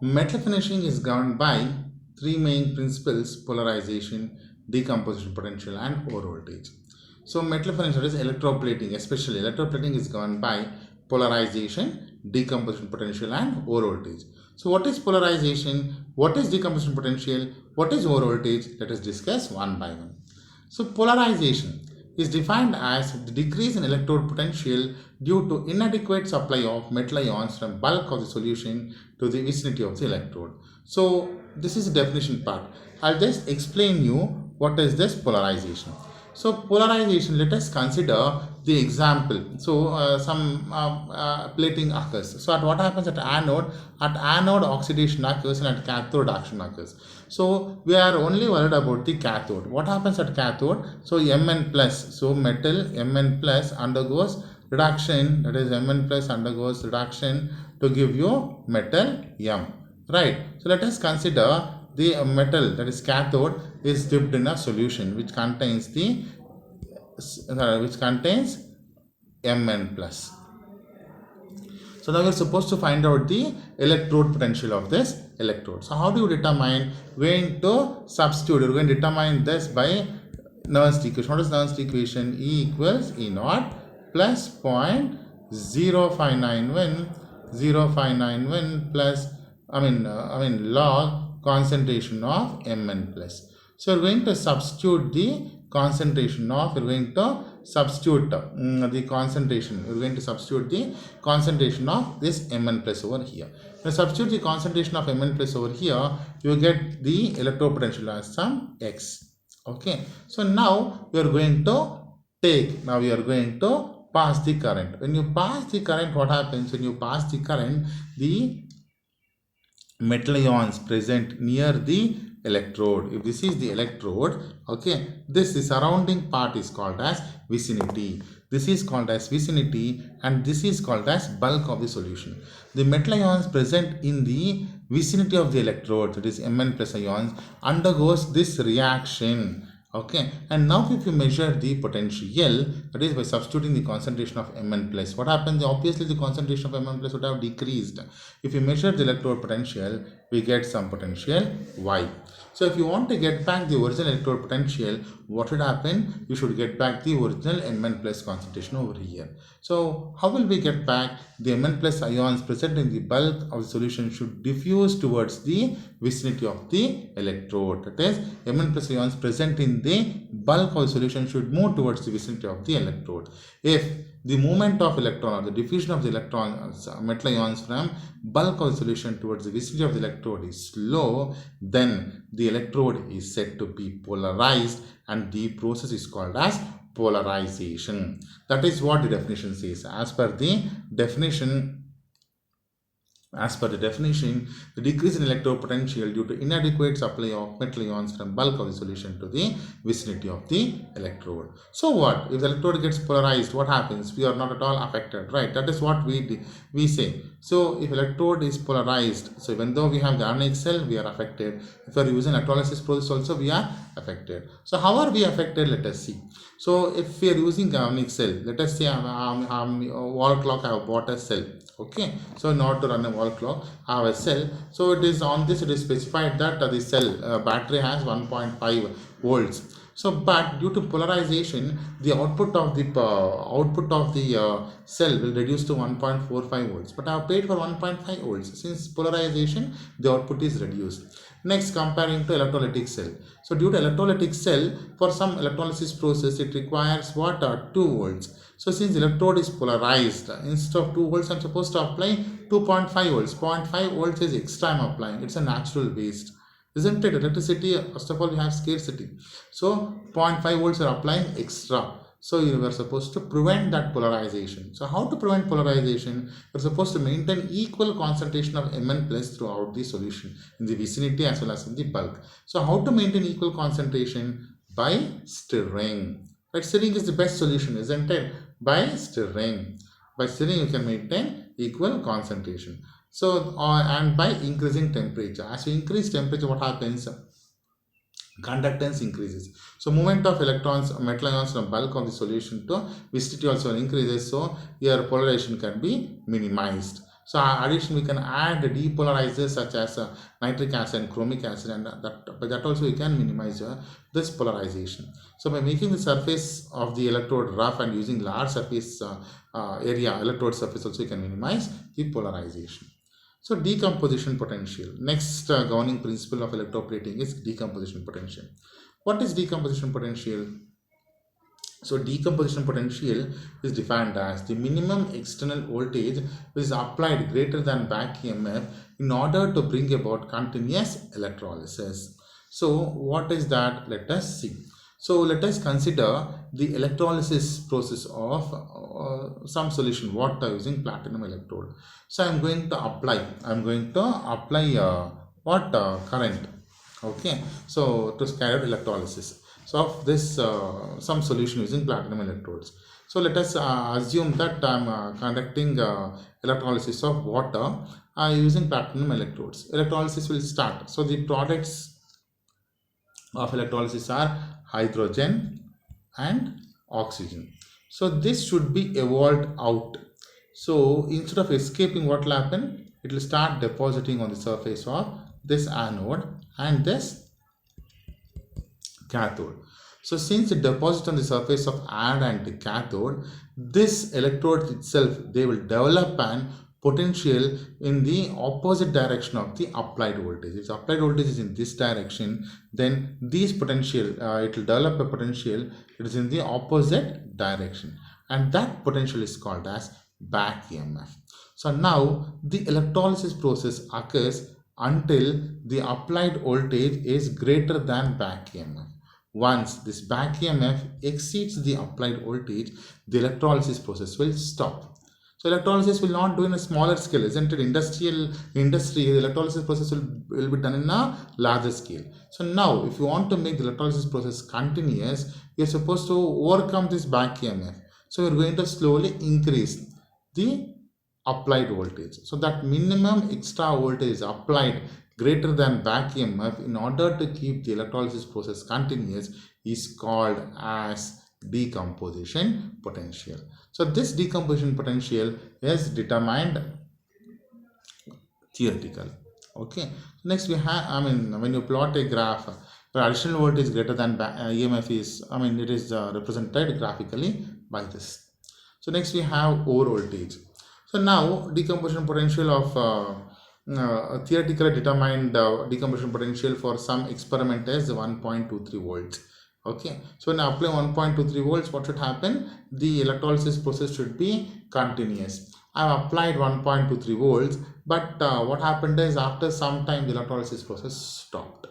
Metal finishing is governed by three main principles: polarization, decomposition potential, and overvoltage. So metal finishing is electroplating, especially electroplating is governed by polarization, decomposition potential, and overvoltage. So what is polarization? What is decomposition potential? What is overvoltage? Let us discuss one by one. So polarization is defined as the decrease in electrode potential due to inadequate supply of metal ions from bulk of the solution to the vicinity of the electrode. So this is the definition part. I'll just explain you what is this polarization. So polarization, let us consider the example. So some plating occurs. So at what happens at anode? At anode oxidation occurs and at cathode action occurs. So we are only worried about the cathode. What happens at cathode? So Mn plus. So metal Mn plus undergoes reduction. That is Mn plus undergoes reduction to give you metal M. Right. So let us consider the metal, that is cathode, is dipped in a solution which contains Mn plus. So now we are supposed to find out the electrode potential of this electrode. So how do you determine? We're going to substitute. We're going to determine this by Nernst equation. What is Nernst equation? E equals E naught plus 0.0591 plus log concentration of Mn plus. So we're going to substitute the concentration of, We're going to substitute the concentration of this Mn plus over here. When you substitute the concentration of Mn plus over here, you get the electrode potential as some X. Okay. So now we are going to pass the current. When you pass the current, what happens? When you pass the current, the metal ions present near the electrode. If this is the electrode, okay, the surrounding part is called as vicinity. This is called as vicinity and this is called as bulk of the solution. The metal ions present in the vicinity of the electrode, that is Mn plus ions, undergoes this reaction. Okay, and now if you measure the potential, that is by substituting the concentration of Mn plus, what happens? Obviously the concentration of Mn plus would have decreased. If you measure the electrode potential, we get some potential Y. So if you want to get back the original electrode potential, what would happen? You should get back the original Mn plus concentration over here. So how will we get back? The Mn plus ions present in the bulk of the solution should diffuse towards the vicinity of the electrode. That is, Mn plus ions present in the bulk of the solution should move towards the vicinity of the electrode. If the movement of electron or the diffusion of the electrons, metal ions from bulk of the solution towards the vicinity of the electrode is slow, then the electrode is said to be polarized and the process is called as polarization. That is what the definition says. As per the definition, the decrease in electrode potential due to inadequate supply of metal ions from bulk of the solution to the vicinity of the electrode. So what? If the electrode gets polarized, what happens? We are not at all affected, right? That is what we say. So if electrode is polarized, so even though we have the galvanic cell, we are affected. If we are using electrolysis process also, we are affected. So how are we affected? Let us see. So if we are using galvanic cell, let us say I'm wall clock, I have bought a cell. Okay, so in order to run a wall clock, I have a cell. So it is on this, it is specified that the cell battery has 1.5 volts. So but due to polarization, the output of the cell will reduce to 1.45 volts, but I have paid for 1.5 volts. Since polarization, the output is reduced. Next, comparing to electrolytic cell. So due to electrolytic cell, for some electrolysis process, it requires what? 2 volts. So since electrode is polarized, instead of 2 volts, I am supposed to apply 2.5 volts. 0.5 volts is extra I am applying. It's a natural waste. Isn't it? Electricity, first of all, we have scarcity. So 0.5 volts are applying extra. So you are supposed to prevent that polarization. So how to prevent polarization? You are supposed to maintain equal concentration of Mn plus throughout the solution in the vicinity as well as in the bulk. So how to maintain equal concentration? By stirring. Right? Stirring is the best solution, isn't it? By stirring. By stirring you can maintain equal concentration. So and by increasing temperature. As you increase temperature, what happens? Conductance increases. So movement of electrons, metal ions from bulk of the solution to vicinity also increases. So your polarization can be minimized. So addition, we can add depolarizers such as nitric acid and chromic acid, and by that also we can minimize this polarization. So by making the surface of the electrode rough and using large surface area, electrode surface also, you can minimize the polarization. So decomposition potential. Next governing principle of electroplating is decomposition potential. What is decomposition potential? So decomposition potential is defined as the minimum external voltage which is applied greater than back EMF in order to bring about continuous electrolysis. So what is that? Let us see. So let us consider the electrolysis process of some solution water using platinum electrode. So I am going to apply current. Okay, so to carry out electrolysis. So of this some solution using platinum electrodes. So let us assume that I am conducting electrolysis of water using platinum electrodes. Electrolysis will start. So the products of electrolysis are hydrogen and oxygen. So this should be evolved out. So instead of escaping, what will happen? It will start depositing on the surface of this anode and this cathode. So since it deposits on the surface of anode and the cathode, this electrode itself, they will develop an potential in the opposite direction of the applied voltage. If applied voltage is in this direction, then this potential, it will develop a potential that is in the opposite direction, and that potential is called as back EMF. So now the electrolysis process occurs until the applied voltage is greater than back EMF. Once this back EMF exceeds the applied voltage, the electrolysis process will stop. So electrolysis will not do in a smaller scale, isn't it? Industry, the electrolysis process will be done in a larger scale. So now, if you want to make the electrolysis process continuous, you're supposed to overcome this back EMF. So you're going to slowly increase the applied voltage. So that minimum extra voltage is applied greater than back EMF in order to keep the electrolysis process continuous is called as decomposition potential. So this decomposition potential is determined theoretical. Okay. Next we have, when you plot a graph where additional voltage greater than EMF is, it is represented graphically by this. So next we have overvoltage. So now decomposition potential of theoretically determined decomposition potential for some experiment is 1.23 volts. Okay, so when I apply 1.23 volts, what should happen? The electrolysis process should be continuous. I have applied 1.23 volts, but what happened is after some time the electrolysis process stopped.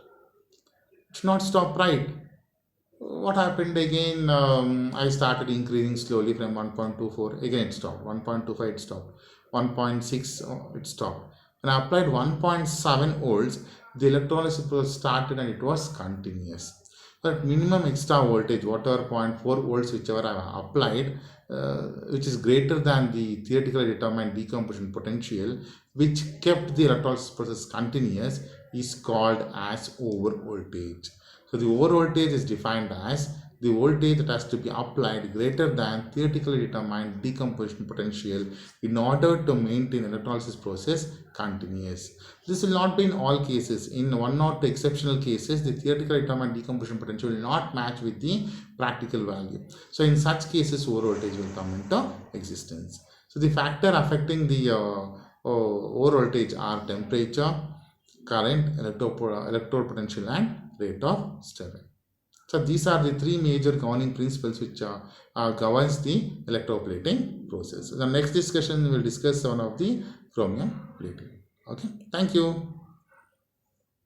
It's not stopped, right? What happened again? I started increasing slowly from 1.24, again it stopped, 1.25 it stopped, 1.6 it stopped. When I applied 1.7 volts, the electrolysis process started and it was continuous. But minimum extra voltage, whatever 0.4 volts whichever I have applied, which is greater than the theoretically determined decomposition potential, which kept the electrolysis process continuous, is called as overvoltage. So the overvoltage is defined as the voltage that has to be applied greater than theoretically determined decomposition potential in order to maintain electrolysis process continuous. This will not be in all cases. In one or two exceptional cases, the theoretically determined decomposition potential will not match with the practical value. So in such cases, overvoltage will come into existence. So the factor affecting the overvoltage are temperature, current, electrode potential, and rate of stirring. So these are the three major governing principles which governs the electroplating process. The next discussion we will discuss one of the chromium plating. Okay, thank you.